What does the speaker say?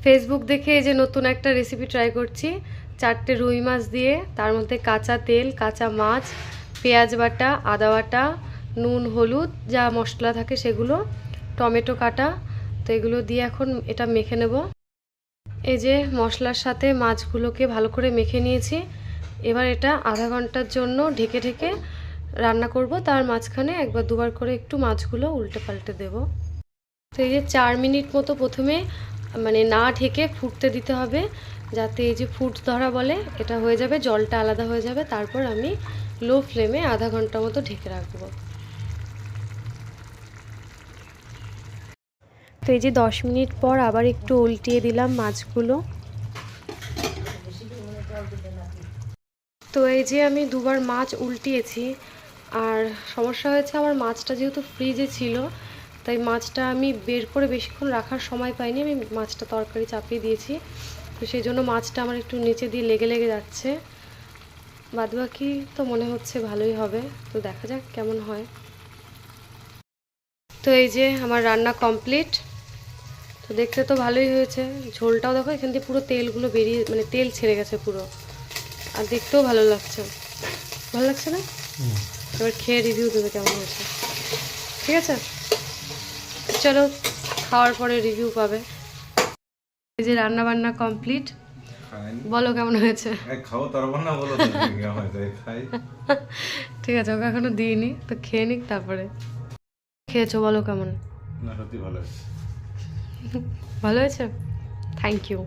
Facebook দেখে এই যে নতুন একটা রেসিপি ট্রাই করছি। 4টে রুই মাছ দিয়ে তার মধ্যে কাঁচা তেল, কাঁচা মাছ, পেঁয়াজ বাটা, আদা বাটা, নুন, হলুদ, যা মশলা থাকে সেগুলো, টমেটো কাটা। তো এগুলো দিয়ে এখন এটা মেখে নেব। এই যে মশলার সাথে মাছগুলোকে ভালো করে মেখে নিয়েছি। এবার এটা আধা ঘন্টার জন্য ঢেকে ঢেকে রান্না করব। তার মাঝখানে একবার দুবার করে একটু মাছগুলো উল্টে পাল্টে দেব। তো এই যে 4 মিনিট মতো প্রথমে মানে না ঢেকে ফুটতে দিতে হবে, যাতে এই যে ফুট ধরা বলে এটা হয়ে যাবে, জলটা আলাদা হয়ে যাবে। তারপর আমি লো ফ্লেমে আধা ঘন্টা মতো ঢেকে রাখবো। তো এই যে 10 মিনিট পর আবার একটু উল্টিয়ে দিলাম মাছগুলো। তো এই যে আমি দুবার মাছ উল্টিয়েছি। আর সমস্যা হয়েছে, আমার মাছটা যেহেতু ফ্রিজে ছিল, তাই মাছটা আমি বের করে বেশিক্ষণ রাখার সময় পাইনি। আমি মাছটা তরকারি চাপিয়ে দিয়েছি, তো সেই জন্য মাছটা আমার একটু নিচে দিয়ে লেগে লেগে যাচ্ছে। বাদবাকি তো মনে হচ্ছে ভালোই হবে, তো দেখা যাক কেমন হয়। তো এই যে আমার রান্না কমপ্লিট। তো দেখতে তো ভালোই হয়েছে। ঝোলটাও দেখো, এখান দিয়ে পুরো তেলগুলো বেরিয়ে মানে তেল ছেড়ে গেছে পুরো। আর দেখতেও ভালো লাগছে। ভালো লাগছে না? এবার খেয়ে রিভিউ দেবে কেমন হয়েছে। ঠিক আছে, চলো খাওয়ার পরে রিভিউ পাবে। এই যে রান্না বান্না কমপ্লিট, বলো কেমন হয়েছে। ঠিক আছে, ওকে এখনো দিইনি, তো খেয়ে নিক তারপরে। খেয়েছো, বলো কেমন। না, সত্যি ভালো হয়েছে। ভালো হয়েছে, থ্যাংক ইউ।